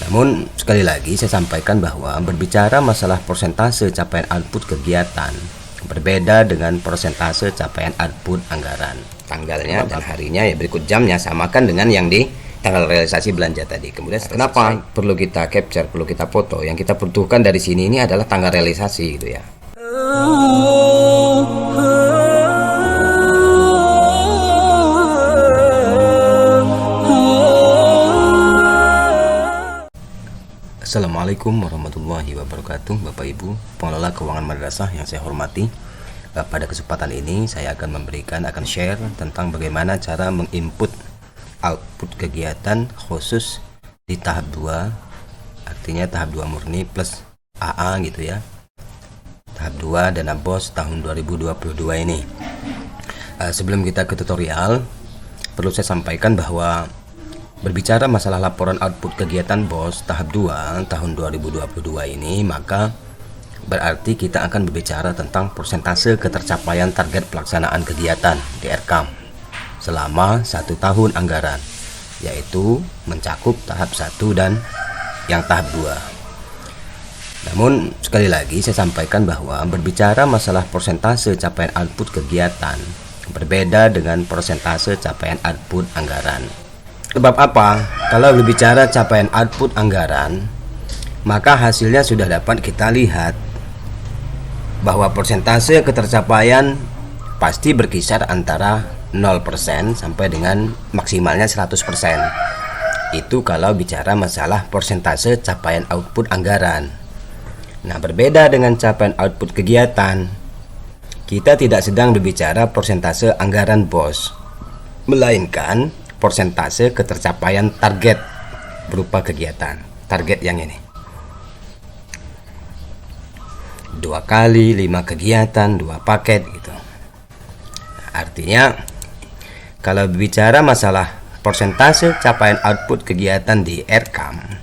Namun sekali lagi saya sampaikan bahwa berbicara masalah persentase capaian output kegiatan berbeda dengan persentase capaian output anggaran. Tanggalnya dan harinya ya berikut jamnya samakan dengan yang di tanggal realisasi belanja tadi. Kemudian kenapa perlu kita capture, perlu kita foto? Yang kita butuhkan dari sini ini adalah tanggal realisasi gitu ya. Assalamualaikum warahmatullahi wabarakatuh, Bapak Ibu pengelola keuangan madrasah yang saya hormati. Pada kesempatan ini saya akan share tentang bagaimana cara menginput output kegiatan khusus di tahap 2, artinya tahap 2 murni plus AA gitu ya. Tahap 2 dana BOS tahun 2022 ini. Sebelum kita ke tutorial, perlu saya sampaikan bahwa berbicara masalah laporan output kegiatan BOS tahap 2 tahun 2022 ini, maka berarti kita akan berbicara tentang persentase ketercapaian target pelaksanaan kegiatan di RKAM selama 1 tahun anggaran, yaitu mencakup tahap 1 dan yang tahap 2. Namun sekali lagi saya sampaikan bahwa berbicara masalah persentase capaian output kegiatan berbeda dengan persentase capaian output anggaran. Sebab apa? Kalau berbicara capaian output anggaran, maka hasilnya sudah dapat kita lihat bahwa persentase ketercapaian pasti berkisar antara 0% sampai dengan maksimalnya 100%. Itu kalau bicara masalah persentase capaian output anggaran. Nah, berbeda dengan capaian output kegiatan, kita tidak sedang berbicara persentase anggaran BOS, melainkan persentase ketercapaian target berupa kegiatan. Target yang ini 2 kali 5 kegiatan 2 paket gitu. Artinya kalau bicara masalah persentase capaian output kegiatan di RKAM,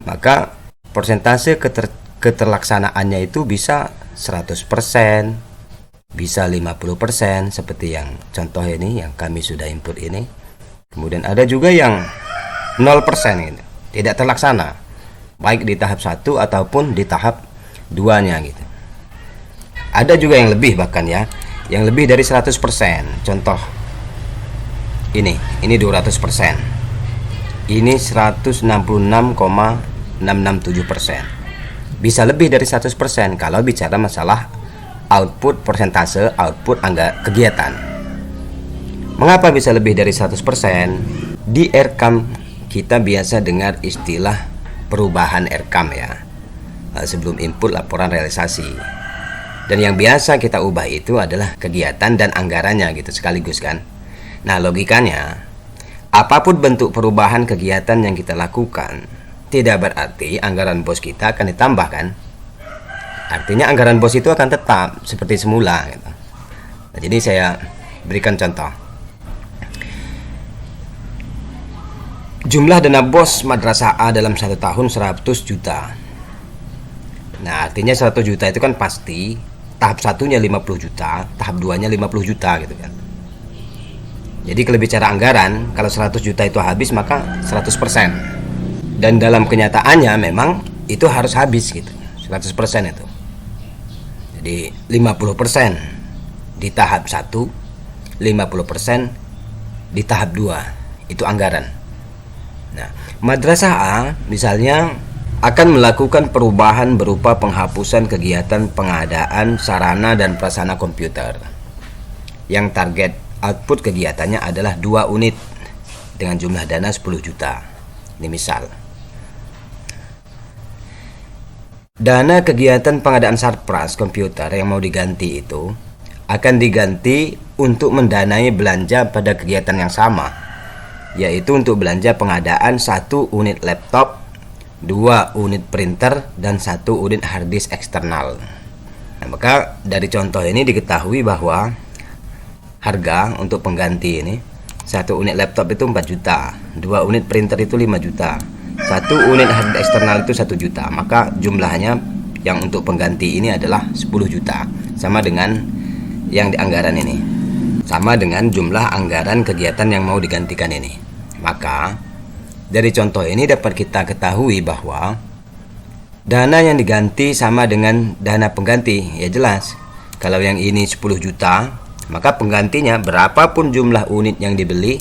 maka persentase keterlaksanaannya itu bisa 100%, bisa 50% seperti yang contoh ini yang kami sudah input ini. Kemudian ada juga yang 0% gitu, tidak terlaksana baik di tahap 1 ataupun di tahap 2-nya gitu. Ada juga yang lebih bahkan ya, yang lebih dari 100%. Contoh ini 200%. Ini 166,667%. Bisa lebih dari 100% kalau bicara masalah output persentase output kegiatan. Mengapa bisa lebih dari 100%? Di RKAM kita biasa dengar istilah perubahan RKAM ya, sebelum input laporan realisasi. Dan yang biasa kita ubah itu adalah kegiatan dan anggarannya gitu sekaligus kan. Nah, logikanya apapun bentuk perubahan kegiatan yang kita lakukan, tidak berarti anggaran BOS kita akan ditambahkan. Artinya anggaran BOS itu akan tetap seperti semula gitu. Nah, jadi saya berikan contoh. Jumlah dana BOS madrasah A dalam 1 tahun 100 juta. Nah, artinya 100 juta itu kan pasti tahap 1-nya 50 juta, tahap 2-nya 50 juta gitu kan. Jadi kalau bicara anggaran, kalau 100 juta itu habis maka 100%. Dan dalam kenyataannya memang itu harus habis gitu. 100% itu. Jadi 50% di tahap 1, 50% di tahap 2. Itu anggaran. Nah, madrasah A misalnya akan melakukan perubahan berupa penghapusan kegiatan pengadaan sarana dan prasarana komputer. Yang target output kegiatannya adalah 2 unit dengan jumlah dana 10 juta. Ini misal. Dana kegiatan pengadaan sarpras komputer yang mau diganti itu akan diganti untuk mendanai belanja pada kegiatan yang sama, yaitu untuk belanja pengadaan 1 unit laptop, 2 unit printer, dan 1 unit hard disk eksternal. Nah, maka dari contoh ini diketahui bahwa harga untuk pengganti ini 1 unit laptop itu 4 juta, 2 unit printer itu 5 juta, 1 unit hard disk eksternal itu 1 juta. Maka jumlahnya yang untuk pengganti ini adalah 10 juta, sama dengan yang di anggaran ini, sama dengan jumlah anggaran kegiatan yang mau digantikan ini. Maka Dari contoh ini dapat kita ketahui bahwa dana yang diganti sama dengan dana pengganti. Ya jelas, kalau yang ini 10 juta, maka penggantinya berapapun jumlah unit yang dibeli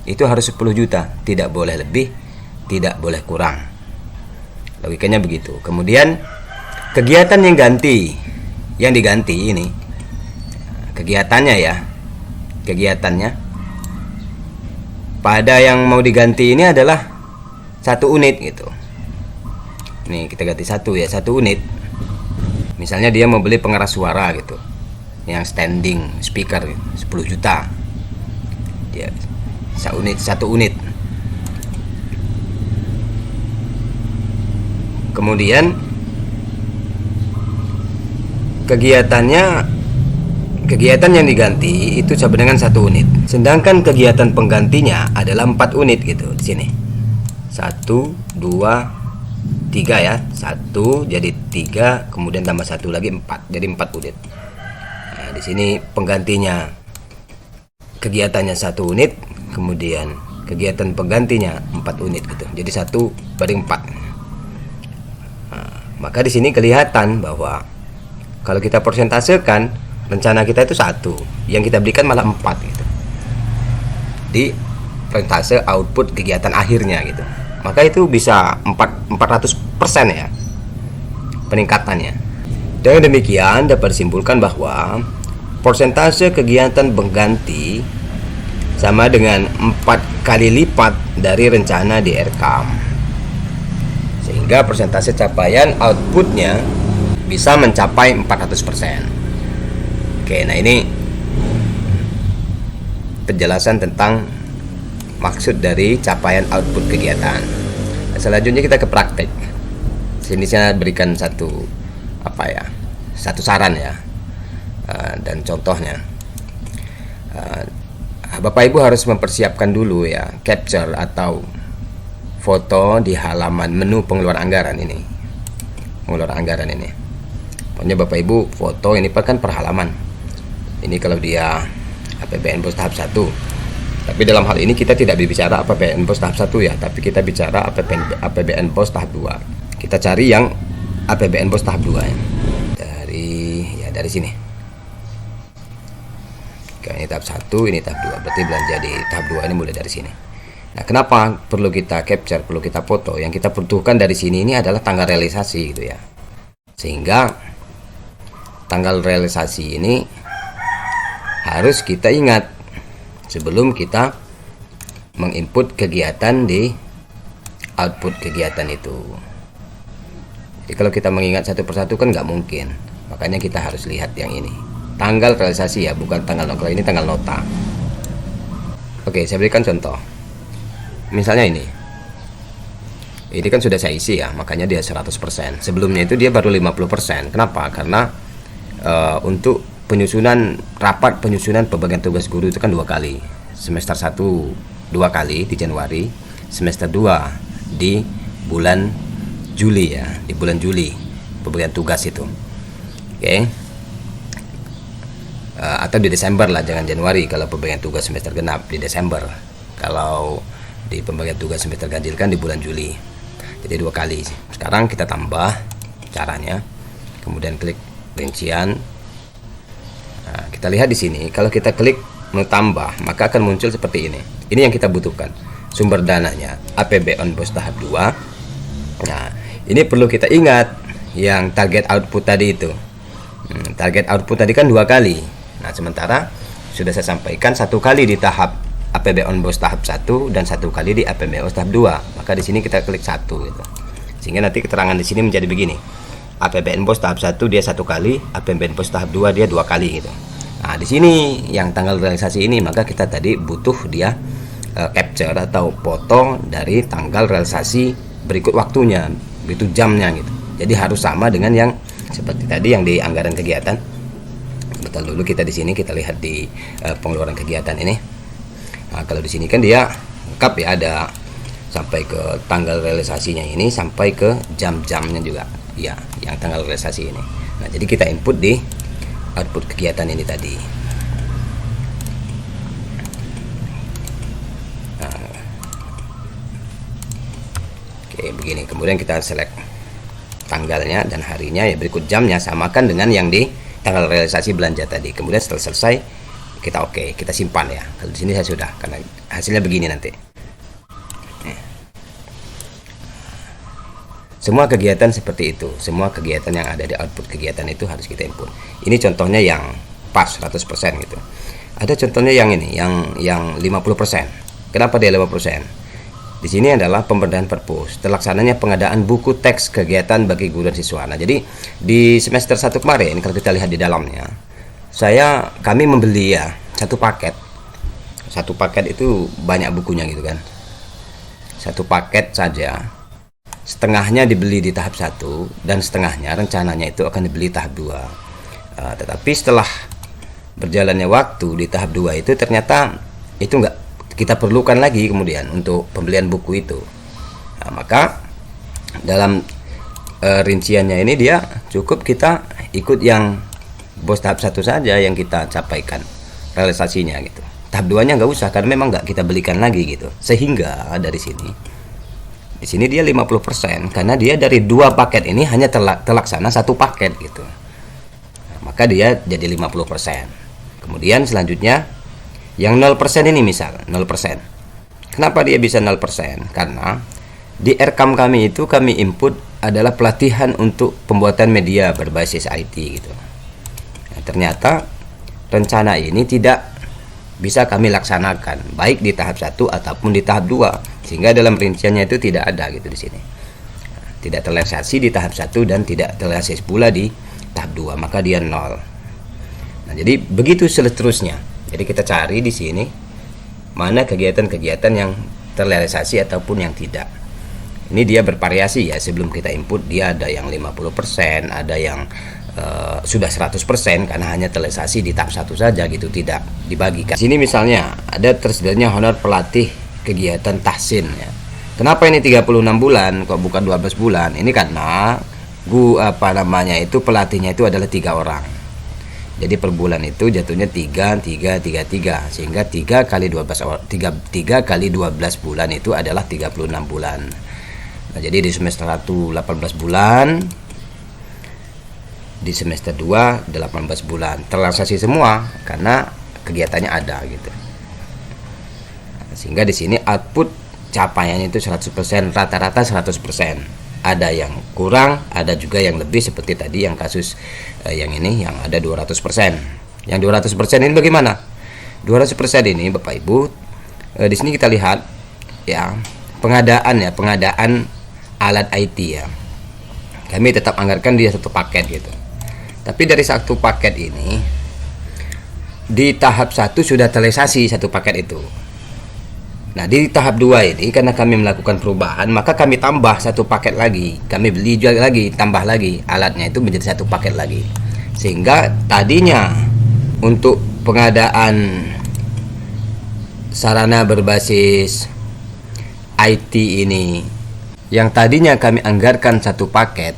itu harus 10 juta, tidak boleh lebih, tidak boleh kurang. Logikanya begitu. Kemudian kegiatan yang diganti ini, kegiatannya ya, kegiatannya pada yang mau diganti ini adalah 1 unit gitu. Nih kita ganti 1 ya, 1 unit. Misalnya dia mau beli pengeras suara gitu, yang standing speaker 10 juta. Dia 1 unit. Kemudian kegiatan yang diganti itu sama dengan 1 unit. Sedangkan kegiatan penggantinya adalah 4 unit gitu di sini. 1, 2, 3 ya. 1 jadi 3, kemudian tambah 1 lagi 4. Jadi 4 unit. Nah, di sini penggantinya kegiatannya 1 unit, kemudian kegiatan penggantinya 4 unit gitu. Jadi 1/4. Nah, maka di sini kelihatan bahwa kalau kita persentasekan, rencana kita itu 1, yang kita berikan malah 4 gitu. Di persentase output kegiatan akhirnya gitu. Maka itu bisa 400% ya peningkatannya. Dengan demikian dapat disimpulkan bahwa persentase kegiatan pengganti sama dengan 4 kali lipat dari rencana direkam. Sehingga persentase capaian outputnya bisa mencapai 400%. Oke, nah ini penjelasan tentang maksud dari capaian output kegiatan. Selanjutnya kita ke praktek. Sini saya berikan satu saran ya, dan contohnya. Bapak Ibu harus mempersiapkan dulu ya, capture atau foto di halaman menu pengeluaran anggaran ini. Pokoknya Bapak Ibu foto ini kan per halaman. Ini kalau dia APBN Bos tahap 1. Tapi dalam hal ini kita tidak berbicara APBN Bos tahap 1 ya, tapi kita bicara APBN Bos tahap 2. Kita cari yang APBN Bos tahap 2 ya. Dari sini. Oke, ini tahap 1, ini tahap 2. Berarti belanja di tahap 2 ini mulai dari sini. Nah, kenapa perlu kita capture, perlu kita foto? Yang kita butuhkan dari sini ini adalah tanggal realisasi gitu ya. Sehingga tanggal realisasi ini harus kita ingat sebelum kita menginput kegiatan di output kegiatan itu. Jadi kalau kita mengingat satu persatu kan nggak mungkin. Makanya kita harus lihat yang ini. Tanggal realisasi ya, bukan tanggal nota. Ini tanggal nota. Oke, saya berikan contoh. Misalnya ini. Ini kan sudah saya isi ya, makanya dia 100%. Sebelumnya itu dia baru 50%. Kenapa? Karena untuk penyusunan pembagian tugas guru itu kan 2 kali. Semester 1 2 kali di Januari, semester 2 di bulan Juli ya, di bulan Juli pembagian tugas itu. Oke. Atau di Desember lah, jangan Januari kalau pembagian tugas semester genap, di Desember. Kalau di pembagian tugas semester ganjil kan di bulan Juli. Jadi 2 kali. Sekarang kita tambah caranya. Kemudian klik rincian. Nah, kita lihat di sini, kalau kita klik menu tambah, maka akan muncul seperti ini. Ini yang kita butuhkan. Sumber dananya APBN Bos tahap 2. Nah, ini perlu kita ingat yang target output tadi itu. Target output tadi kan 2 kali. Nah, sementara sudah saya sampaikan 1 kali di tahap APBN Bos tahap 1 dan 1 kali di APBN Bos tahap 2. Maka di sini kita klik 1 gitu. Sehingga nanti keterangan di sini menjadi begini. APBN Bos tahap 1 dia 1 kali, APBN Bos tahap 2 dia 2 kali gitu. Nah, di sini yang tanggal realisasi ini, maka kita tadi butuh dia capture atau foto dari tanggal realisasi berikut waktunya, itu jamnya gitu. Jadi harus sama dengan yang seperti tadi yang di anggaran kegiatan. Betul, dulu kita di sini kita lihat di pengeluaran kegiatan ini. Nah, kalau di sini kan dia lengkap ya, ada sampai ke tanggal realisasinya ini, sampai ke jam-jamnya juga. Ya, yang tanggal realisasi ini. Nah, jadi kita input di output kegiatan ini tadi. Nah, begini. Kemudian kita select tanggalnya dan harinya, ya berikut jamnya samakan dengan yang di tanggal realisasi belanja tadi. Kemudian setelah selesai kita oke, kita simpan ya. Kalau di sini saya sudah, karena hasilnya begini nanti. Semua kegiatan seperti itu, semua kegiatan yang ada di output kegiatan itu harus kita input. Ini contohnya yang pas 100% gitu. Ada contohnya yang ini, yang 50%. Kenapa dia 50%? Di sini adalah pemberdayaan purpose, terlaksananya pengadaan buku teks kegiatan bagi guru dan siswa. Nah, jadi di semester 1 kemarin kalau kita lihat di dalamnya, kami membeli ya satu paket. Satu paket itu banyak bukunya gitu kan. Satu paket saja setengahnya dibeli di tahap 1 dan setengahnya rencananya itu akan dibeli tahap 2. Tetapi setelah berjalannya waktu di tahap 2 itu ternyata itu enggak kita perlukan lagi kemudian untuk pembelian buku itu. Nah, maka dalam rinciannya ini dia cukup kita ikut yang bos tahap 1 saja yang kita capaikan realisasinya gitu. Tahap 2-nya nggak usah karena memang nggak kita belikan lagi gitu. Sehingga dari sini di sini dia 50% karena dia dari 2 paket ini hanya terlaksana 1 paket gitu. Nah, maka dia jadi 50%. Kemudian selanjutnya yang 0% ini misal 0%. Kenapa dia bisa 0%? Karena di RKAM kami itu kami input adalah pelatihan untuk pembuatan media berbasis IT gitu. Nah, ternyata rencana ini tidak bisa kami laksanakan baik di tahap 1 ataupun di tahap 2, sehingga dalam rinciannya itu tidak ada gitu di sini. Tidak terrealisasi di tahap 1 dan tidak terrealisasi pula di tahap 2, maka dia 0. Nah, jadi begitu seterusnya. Jadi kita cari di sini mana kegiatan-kegiatan yang terrealisasi ataupun yang tidak. Ini dia bervariasi ya, sebelum kita input dia ada yang 50%, ada yang sudah 100% karena hanya terrealisasi di tahap 1 saja gitu, tidak dibagikan. Sini misalnya ada tersedianya honor pelatih kegiatan tahsin ya. Kenapa ini 36 bulan kok bukan 12 bulan? Ini karena pelatihnya itu adalah 3 orang. Jadi per bulan itu jatuhnya 3 sehingga 3 kali 12 bulan itu adalah 36 bulan. Nah, jadi di semester 1 18 bulan, di semester 2 18 bulan terrealisasi semua karena kegiatannya ada gitu. Sehingga di sini output capaiannya itu 100%, rata-rata 100%. Ada yang kurang, ada juga yang lebih seperti tadi yang kasus yang ini yang ada 200%. Yang 200% ini bagaimana? 200% ini Bapak Ibu, di sini kita lihat ya, pengadaan alat IT ya. Kami tetap anggarkan dia satu paket gitu. Tapi dari satu paket ini di tahap 1 sudah terrealisasi satu paket itu. Nah, di tahap 2 ini karena kami melakukan perubahan, maka kami tambah satu paket lagi. Kami beli juga lagi, tambah lagi alatnya itu menjadi satu paket lagi. Sehingga tadinya untuk pengadaan sarana berbasis IT ini yang tadinya kami anggarkan satu paket,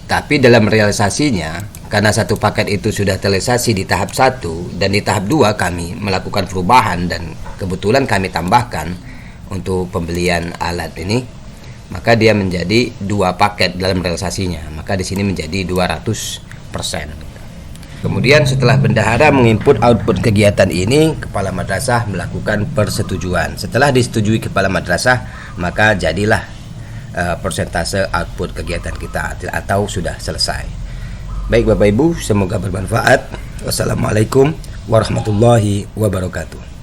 tapi dalam realisasinya karena satu paket itu sudah terrealisasi di tahap 1 dan di tahap 2 kami melakukan perubahan dan kebetulan kami tambahkan untuk pembelian alat ini, maka dia menjadi 2 paket dalam realisasinya, maka di sini menjadi 200%. Kemudian setelah bendahara menginput output kegiatan ini, kepala madrasah melakukan persetujuan. Setelah disetujui kepala madrasah, maka jadilah persentase output kegiatan kita atau sudah selesai. Baik Bapak Ibu, semoga bermanfaat. Wassalamualaikum warahmatullahi wabarakatuh.